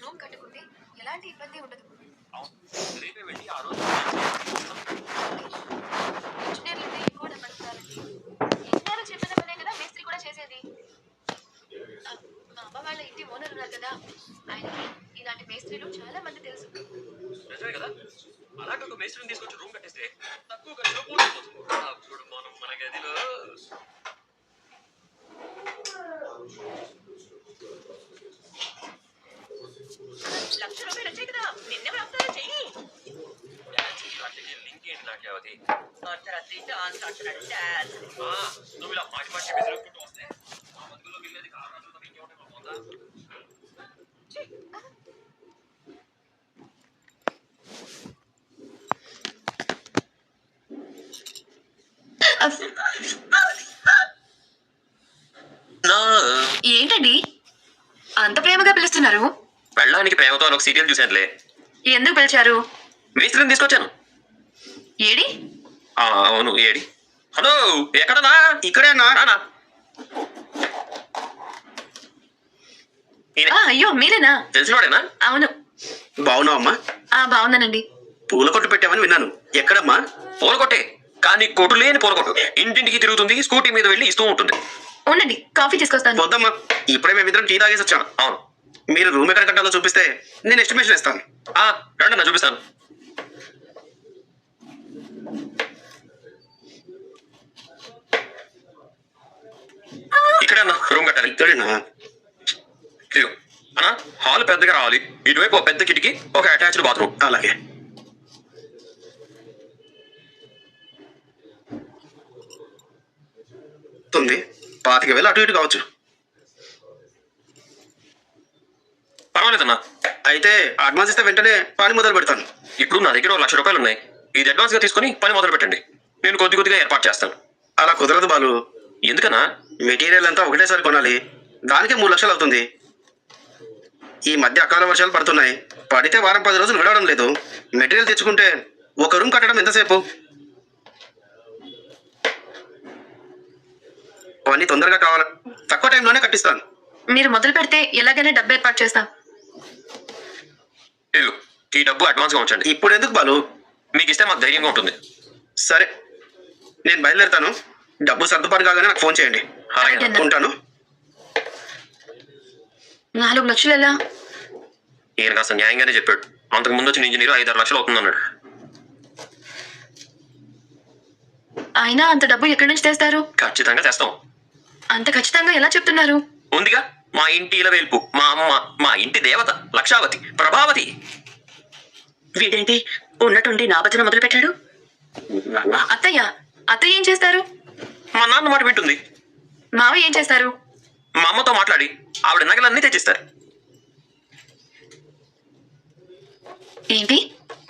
Room కట్టుకుంటే ఎలాంటి ఇబ్బంది ఉండదు. రేపే వెళ్ళి ఆ రోజు ఇంజనీర్లు ఉంటే ఎక్కువ డబ్బు అడుగుతారండి. ఇంజనీర్లు చెప్పిన పనే కదా మేస్త్రి కూడా చేసేది. మా అమ్మ వాళ్ళ ఇంటి ఓనర్ ఉన్నారు కదా, ఆయనకి ఇలాంటి మేస్త్రీలు చాలా మంది తెలుసు. నిజమే కదా, అలాంటి ఒక మేస్త్రిని తీసుకొచ్చి రూమ్ కట్టేస్తే తక్కువ ఖర్చులో పూర్తిపోతుంది. అప్పుడు మనం మన గదిలో ₹1,00,000 వచ్చాయి కదా, నిన్నే వ్యాపారం చెయ్యి. లింక్ ఏంటి నాకేవది? అర్ధరాత్రి డాన్స్ ఆడుతున్నాడు, డాన్స్. నువ్వు ఇలా మాటి మాటి విసురుకుంటూ వస్తే మా బతుకులో వెళ్ళేది కారణాలతో ఇంకేమంటే మా పోతా. ఏంటండి అంత ప్రేమగా పిలుస్తున్నారు? వెళ్ళడానికి ప్రేమతో అని ఒక సీరియల్ చూశానులే. ఎందుకు పిలిచారు? మేస్త్రిని తీసుకొచ్చాను. ఏడి? అవును, ఏడి? హలో, ఎక్కడనా? ఇక్కడేనా? రానా? అయ్యో మీరేనా? తెలిసినవాడేనా? అవును. బాగున్నావు అమ్మా? బాగున్నానండి. పూల కొట్టు పెట్టామని విన్నాను, ఎక్కడమ్మా? పూల కొట్టే, కానీ కొట్టు లేని పూల కొట్టు. ఇంటింటికి తిరుగుతుంది, స్కూటీ మీద వెళ్ళి ఇస్తూ ఉంటుంది. ఉండండి, కాఫీ తీసుకొస్తాను. వద్దమ్మా, ఇప్పుడే మేమిద్దరం టీ తాగేసి వచ్చాను. అవును, మీరు రూమ్ ఎక్కడ కట్టాలో చూపిస్తే నేను ఎస్టిమేషన్ ఇస్తాను. రండి నా చూపిస్తాను. ఇక్కడే అన్న రూమ్ కట్టాలి. ఇక్కడేనా? ఇదిగో అన్నా, హాల్ పెద్దగా రావాలి. ఇటువైపు పెద్ద కిటికీ, ఒక అటాచ్డ్ బాత్రూమ్. అలాగే. ఉంది 25,000 అటు ఇటు కావచ్చు. పర్వాలేదన్నా. అయితే అడ్వాన్స్ ఇస్తే వెంటనే పని మొదలు పెడతాను. ఇప్పుడు నా దగ్గర ₹1,00,000 ఉన్నాయి. ఇది అడ్వాన్స్ గా తీసుకుని పని మొదలు పెట్టండి. నేను కొద్ది కొద్దిగా ఏర్పాటు చేస్తాను. అలా కుదరదు బాలు. ఎందుకన్నా? మెటీరియల్ అంతా ఒకటేసారి కొనాలి, దానికే 3 లక్షలు అవుతుంది. ఈ మధ్య అకాల వర్షాలు పడుతున్నాయి, పడితే వారం 10 రోజులు విడవడం లేదు. మెటీరియల్ తెచ్చుకుంటే ఒక రూమ్ కట్టడం ఎంతసేపు? అవన్నీ తొందరగా కావాలి, తక్కువ టైంలోనే కట్టిస్తాను. మీరు మొదలు పెడితే ఎలాగైనా డబ్బు ఏర్పాటు చేస్తాం. ఇదిగో ఈ డబ్బు అడ్వాన్స్ గా ఉంచండి. ఇప్పుడు ఎందుకు బాలు? మీకు ఇస్తే మాకు ధైర్యంగా ఉంటుంది. సరే, నేను బయలుదేరుతాను. డబ్బు సర్దుబాటు కాగానే నాకు ఫోన్ చేయండి. అలాగే. ఉంటాను. 4 లక్షలు ఎలా? ఈయన కాస్త న్యాయంగానే చెప్పాడు. అంతకు ముందు వచ్చిన ఇంజనీర్ 5-6 లక్షలు అవుతుంది అన్నాడు. అయినా అంత డబ్బు ఎక్కడి నుంచి తెస్తారు? ఖచ్చితంగా తెస్తాం. అంత ఖచ్చితంగా ఎలా చెప్తున్నారు? ఉందిగా మా ఇంటి ఇలవేల్పు, మా అమ్మ, మా ఇంటి దేవత లక్షావతి, ప్రభావతి. వీడేంటి ఉన్నట్టుండి నా భజన మొదలు పెట్టాడు? అత్తయ్య అత్తయ్య ఏం చేస్తారు? మా నాన్న మాట వింటుంది. మావయ్య ఏం చేస్తారు? మా అమ్మతో మాట్లాడి ఆవిడ నగలన్నీ తెచ్చిస్తారు. ఏంటి,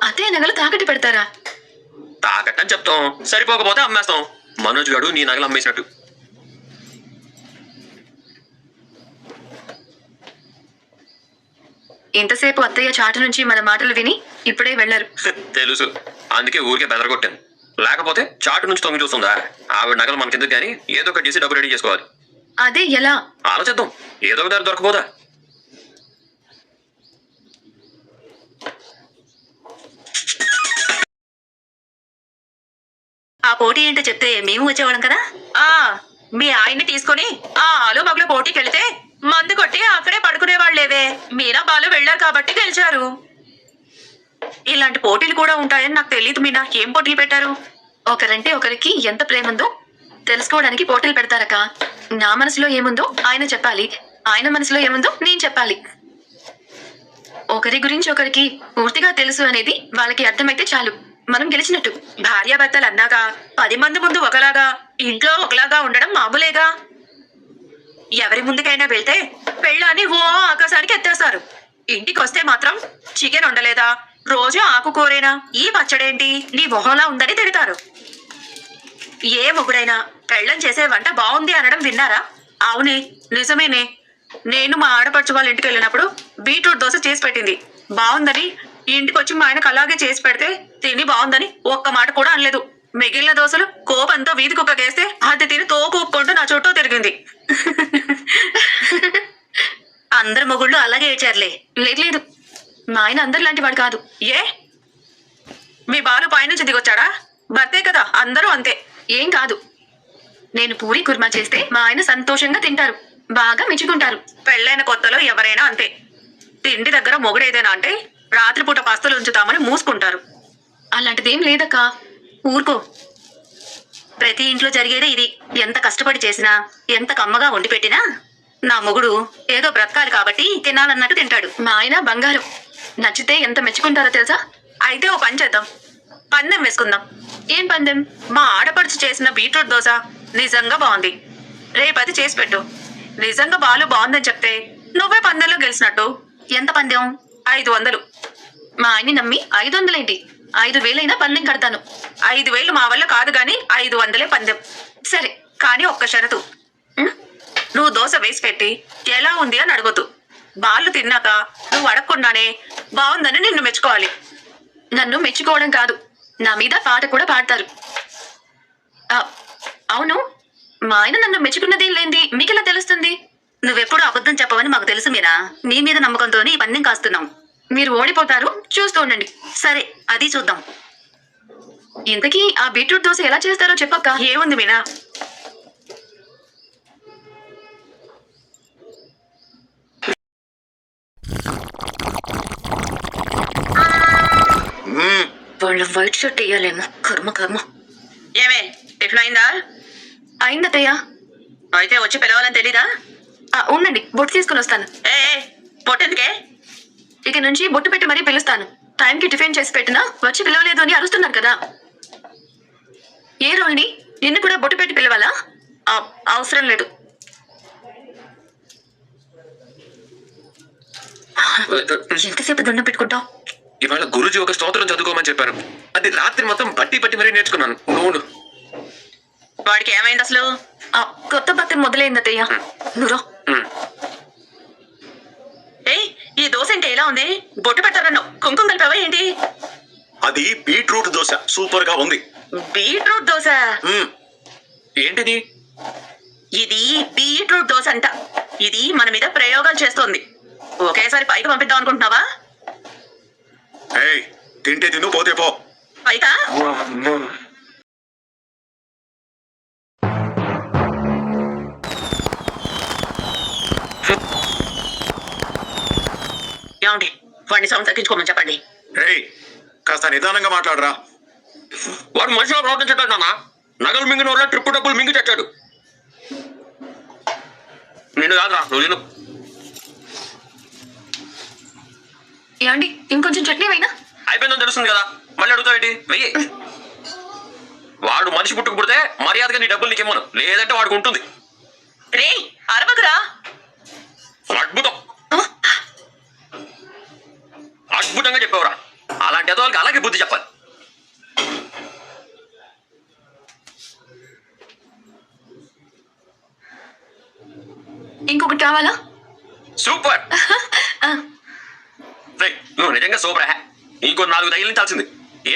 అత్తయ్య నగలు తాకట్టు పెడతారా? తాకట్టని చెప్తాం, సరిపోకపోతే అమ్మేస్తాం. మనోజ్ గాడు నీ నగలు అమ్మేసినట్టు. ఇంతసేపు అత్తయ్య చాటు నుంచి మన మాటలు విని ఇప్పుడే వెళ్లారు. తెలుసు, అందుకే ఊరికే బెదరగొట్టాను. లేకపోతే చాటు నుంచి తొంగి చూస్తుందా? ఆవిడ నగలు మనకెందుకు కానీ ఏదో ఒకటి చేసి డబ్బు రెడీ చేసుకోవాలి. అదే ఎలా? ఆలోచిద్దాం, ఏదో ఒక దారి దొరకపోదా? ఆ పోటీ ఏంటో చెప్తే మేము వచ్చేవాళ్ళం కదా. మీ ఆయన్ని తీసుకొని ఆలు మగల పోటీకి వెళితే మందు కొట్టి అక్కడే పడుకునే వాళ్ళేవే. మీరా బాలు వెళ్లారు కాబట్టి గెలిచారు. ఇలాంటి పోటీలు కూడా ఉంటాయని నాకు తెలియదు. మీనా, ఏం పోటీలు పెట్టారు? ఒకరంటే ఒకరికి ఎంత ప్రేమ ఉందో తెలుసుకోవడానికి పోటీలు పెడతారక. నా మనసులో ఏముందో ఆయన చెప్పాలి, ఆయన మనసులో ఏముందో నేను చెప్పాలి. ఒకరి గురించి ఒకరికి పూర్తిగా తెలుసు అనేది వాళ్ళకి అర్థమైతే చాలు, మనం గెలిచినట్టు. భార్యాభర్తలు అన్నాక 10 మంది ముందు ఒకలాగా, ఇంట్లో ఒకలాగా ఉండడం మామూలేగా. ఎవరి ముందుకైనా వెళ్తే పెళ్ళాన్ని ఓ ఆకాశానికి ఎత్తేస్తారు. ఇంటికి వస్తే మాత్రం చికెన్ ఉండలేదా, రోజు ఆకుకూరేనా, ఈ పచ్చడేంటి, నీ మొహంలా ఉందని తిడతారు. ఏ మొగుడైనా పెళ్ళం చేసే వంట బాగుంది అనడం విన్నారా? అవునే, నిజమేనే. నేను మా ఆడపడుచు వాళ్ళ ఇంటికి వెళ్ళినప్పుడు బీట్రూట్ దోశ చేసి పెట్టింది. బాగుందని ఇంటికి వచ్చి మా ఆయనకు అలాగే చేసి పెడితే తిని బాగుందని ఒక్క మాట కూడా అనలేదు. మిగిలిన దోశలు కోపంతో వీధి కుక్కకేస్తే అది తిని తోకూపుకుంటూ నా చుట్టూ తిరిగింది. అందరు మొగుళ్ళు అలాగే ఏడ్చారులే. లేదు లేదు, మా ఆయన అందరిలాంటి వాడు కాదు. ఏ మీ బాలు పైనుంచి దిగొచ్చాడా? భర్తే కదా, అందరూ అంతే. ఏం కాదు, నేను పూరి కుర్మా చేస్తే మా ఆయన సంతోషంగా తింటారు, బాగా మెచ్చుకుంటారు. పెళ్ళైన కొత్తలో ఎవరైనా అంతే. తిండి దగ్గర మొగుడేదేనా అంటే రాత్రిపూట పస్తులు ఉంచుతామని మూసుకుంటారు. అలాంటిదేం లేదక్కా, ఊరుకో. ప్రతి ఇంట్లో జరిగేదే ఇది. ఎంత కష్టపడి చేసినా, ఎంత కమ్మగా వండి పెట్టినా నా మొగుడు ఏదో బ్రతకాలి కాబట్టి తినాలన్నట్టు తింటాడు. మా ఆయన బంగారం, నచ్చితే ఎంత మెచ్చుకుంటారో తెలుసా? అయితే ఓ పని చేద్దాం, పందెం వేసుకుందాం. ఏం పందెం? మా ఆడపడుచు చేసిన బీట్రూట్ దోశ నిజంగా బాగుంది, రేపది చేసి పెట్టు. నిజంగా బాలు బాగుందని చెప్తే నువ్వే పందెంలో గెలిచినట్టు. ఎంత పందెం? 500. మా ఆయన్ని నమ్మి 500 ఏంటి, 5,000 పందెం కడతాను. 5,000 మా వల్ల కాదు గాని 500 పందెం. సరే, కానీ ఒక్క షరతు. ఉం? నువ్వు దోశ వేసి పెట్టి ఎలా ఉంది అని అడగొద్దు. బాలు తిన్నాక నువ్వు అడగకుండానే బాగుందని నిన్ను మెచ్చుకోవాలి. నన్ను మెచ్చుకోవడం కాదు, నా మీద పాట కూడా పాడతారు. ఆ, అవును, మా ఆయన నన్ను మెచ్చుకున్నదేం లేంది మీకెలా తెలుస్తుంది? నువ్వెప్పుడు అబద్ధం చెప్పవని మాకు తెలుసు మీరా. నీ మీద నమ్మకంతోనే ఈ పందెం కాస్తున్నాం. మీరు ఓడిపోతారు, చూస్తూ ఉండండి. సరే, అది చూద్దాం. ఇంతకీ ఆ బీట్రూట్ దోశ ఎలా చేస్తారో చెప్పక్క. ఏముంది మీనా, వాళ్ళ వైట్ షర్ట్ వేయాలేమో, కర్మ కర్మ. ఏమే టిఫిన్ అయిందా? అయిందత్తయ్య. అయితే వచ్చి పిలవాలని తెలీదా? ఉండండి, బొట్టు తీసుకుని వస్తాను. ఏ పొట్టెందుకే? ఇక నుంచి బొట్టు పెట్టి మరీ పిలుస్తాను. టైంకి టిఫిన్ చేసి పెట్టినా వచ్చి పిలవలేదు అని అరుస్తున్నారు కదా. ఏ రోహిణి, నిన్ను కూడా బొట్టు పెట్టి పిలవాలా? అవసరం లేదు. ఎంతసేపు దండం పెట్టుకుంటావు? ఇవాళ గురుజీ ఒక స్తోత్రం చదువుకోమని చెప్పారు. అది రాత్రి మొత్తం పట్టి పట్టి మరీ నేర్చుకున్నాను. నువ్వు వాడికి ఏమైంది అసలు? కొత్త భక్తి మొదలైంది అత్తయ్య. నువ్వు ఏయ్, ఈ దోశ అంటే ఎలా ఉంది? బొట్టు పెట్టారన్నావు, కుంకుమ కలిపావా ఏంటి? అది బీట్రూట్ దోశ, సూపర్ గా ఉంది. బీట్రూట్ దోశ? ఏంటిది? ఇది బీట్రూట్ దోశ అంట. ఇది మన మీద ప్రయోగాలు చేస్తోంది. ఒకేసారి పైకి పంపిద్దాం అనుకుంటున్నావా? ఏయ్, తింటే తిను, పోతే పో. పైకా? ఏమండి, వాడిని సౌండ్ తగ్గించుకోమని చెప్పండి. ఏయ్, కాస్త నిదానంగా మాట్లాడరా. వాడు మనిషిలో ప్రవర్తించట్లేదు నాన్న. నగలు మింగిన వాళ్ళ ట్రిప్పు డబ్బులు మింగి తెచ్చాడు. నిన్ను కాదురా, నువ్వు నేను. ఏమండి, ఇంకొంచెం చట్నీ అయినా? అయిపోయిందని తెలుస్తుంది కదా, మళ్ళీ అడుగుతావేంటి? వెయ్యి. వాడు మనిషి పుట్టుకు పుడితే మర్యాదగా నీ డబ్బులు నీకేమను, లేదంటే వాడికి ఉంటుంది. రే అరవకురా. అద్భుతం, అద్భుతంగా చెప్పావురా. అలాంటి ఎదవాళ్ళకి అలాగే బుద్ధి చెప్పాలి. ఇంకొకటి కావాలా? సూపర్. నువ్వు నిజంగా సూపర్. ఇంకో 4 తగిలించాల్సింది.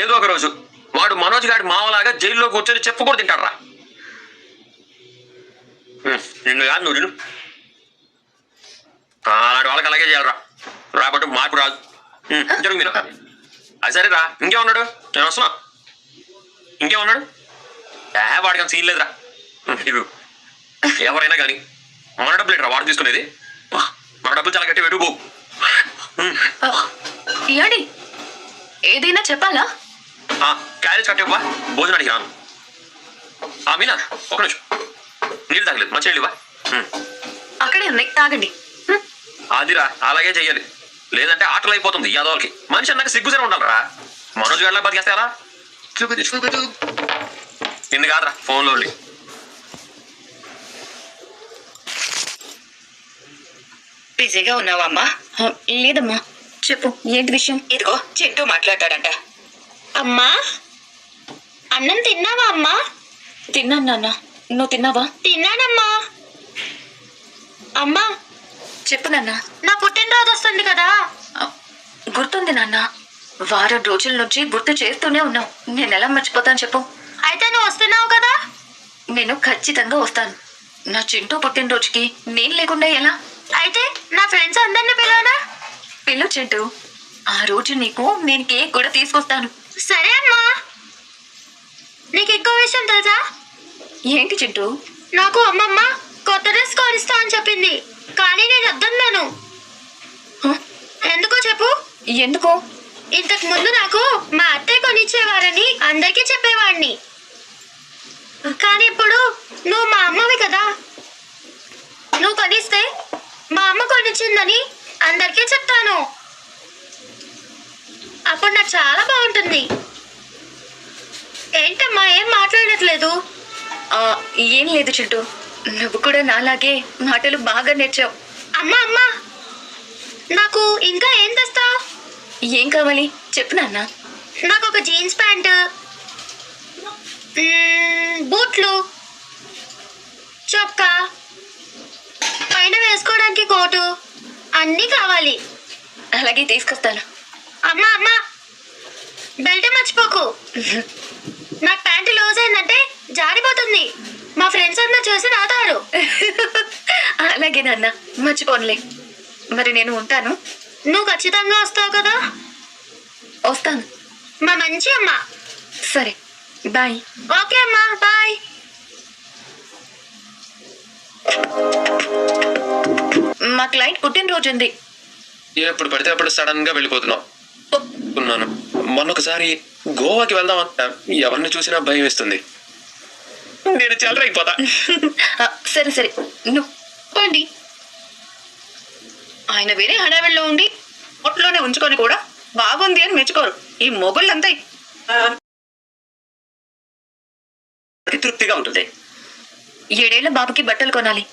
ఏదో ఒక రోజు వాడు మనోజ్ గారి మావలాగా జైల్లో కూర్చొని చెప్పు కూడా తింటాడు. నిన్ను కాదు, నువ్వు నిన్ను. అలాంటి వాళ్ళకి అలాగే చేయాలరా, రాబట్టు మార్పు రాదు. జరుగు మీరు. అది సరేరా, ఇంకేమన్నాడు? నేను వస్తున్నా. ఇంకేమన్నాడు? వాడికి అంత సీన్ లేదురా. ఇవి ఎవరైనా కానీ మన డబ్బులు ఏంట్రా వాడు తీసుకునేది? మన డబ్బులు చాలా గట్టి వెటు పో. ఏడి, ఏదైనా చెప్పాలా? క్యారేజ్ కట్టేవా, భోజనానికి రాను. మీనా, ఒక నిమిషం, నీళ్ళు తాగలేదు, మంచి నీళ్ళు ఇవ్వా. అక్కడే ఉన్నాయి, తాగండి. అదిరా, అలాగే చెయ్యాలి. లేదంటే ఆటలు అయిపోతుంది యాదవులకి. మనిషి అన్నాక సిగ్గుసరి ఉండాలరా. మనోజ్ గారిలా బతికేస్తారా? నిన్ను కాదురా, ఫోన్లో బిజీగా ఉన్నావా అమ్మా? లేదమ్మా, చెప్పు, ఏంటి విషయం? ఇదిగో చింటూ మాట్లాడతాడంట. అమ్మా, అన్నం తిన్నావా అమ్మా? తిన్నాను నాన్న, నువ్వు తిన్నావా? తిన్నానమ్మా. అమ్మా, చెప్పు నాన్న. నా పుట్టినరోజు వస్తుంది కదా. గుర్తుంది నాన్న, వారం రోజుల నుంచి గుర్తు చేస్తూనే ఉన్నావు. నేను ఎలా మర్చిపోతాను చెప్పు? అయితే నువ్వు వస్తున్నావు కదా. నేను ఖచ్చితంగా వస్తాను. నా చింటూ పుట్టినరోజుకి నేను లేకుండా ఎలా? అయితే నా ఫ్రెండ్స్ అందరిని పిలవనా? పిల్లు చింటూ, ఆ రోజు నీకు నేను కేక్ కూడా తీసుకొస్తాను. సరే అమ్మా. నీకు ఇంకో విషయం తెలుసా? ఏంటి చింటూ? నాకు అమ్మమ్మ కొత్త డ్రెస్ కొనిస్తా అని చెప్పింది, కానీ నేను వద్దన్నాను. హ? ఎందుకో చెప్పు. ఎందుకో? ఇంతకు ముందు నాకు మా అత్తయ్య కొనిచ్చేవారని అందరికీ చెప్పేవాడిని, కానీ ఇప్పుడు నువ్వు మా అమ్మవి కదా, నువ్వు కొనిస్తే మా అమ్మ కొనిచ్చిందని అందరికీ చెప్తాను. అప్పుడు నాకు చాలా బాగుంటుంది. ఏంటమ్మా ఏం మాట్లాడట్లేదు? ఏం లేదు చింటూ, నువ్వు కూడా నాలాగే మాటలు బాగా నేర్చావు. అమ్మా అమ్మా, నాకు ఇంకా ఏం తెస్తావు? ఏం కావాలి చెప్పు నాన్న. నాకు ఒక జీన్స్ ప్యాంటు, బూట్లు, చొక్కా, పైన వేసుకోవడానికి కోటు అన్నీ కావాలి. అలాగే తీసుకొస్తాను. అమ్మా అమ్మా, బెల్ట్ మర్చిపోకు. నాకు ప్యాంటు లూజ్ అయిందంటే జారిపోతుంది, మా ఫ్రెండ్స్ అందరూ చూసి నవ్వుతారు. అలాగే నాన్న, మర్చిపోనులే. మరి నేను ఉంటాను. నువ్వు ఖచ్చితంగా వస్తావు కదా? వస్తాను. మా మంచి అమ్మ. సరే, బాయ్. ఓకే అమ్మా, బాయ్. మా క్లయింట్ పుట్టినరోజు ఉంది. ఎప్పుడు పడితే అప్పుడు సడన్ గా వెళ్ళిపోతున్నావు. ఉన్నాను. మొన్న ఒకసారి గోవాకి వెళ్దాం అంట, ఎవరిని చూసినా భయం వేస్తుంది. నేను చెలరైపోతా. సరే సరే, నువ్వు పోండి. ఆయన వేరే హడావిడిలో ఉండి ఒట్లోనే ఉంచుకొని కూడా బాగుంది అని మెచ్చుకోరు ఈ మొగుళ్ళంతా. తృప్తిగా ఉంటుంది. 7 ఏళ్ల బాబుకి బట్టలు కొనాలి.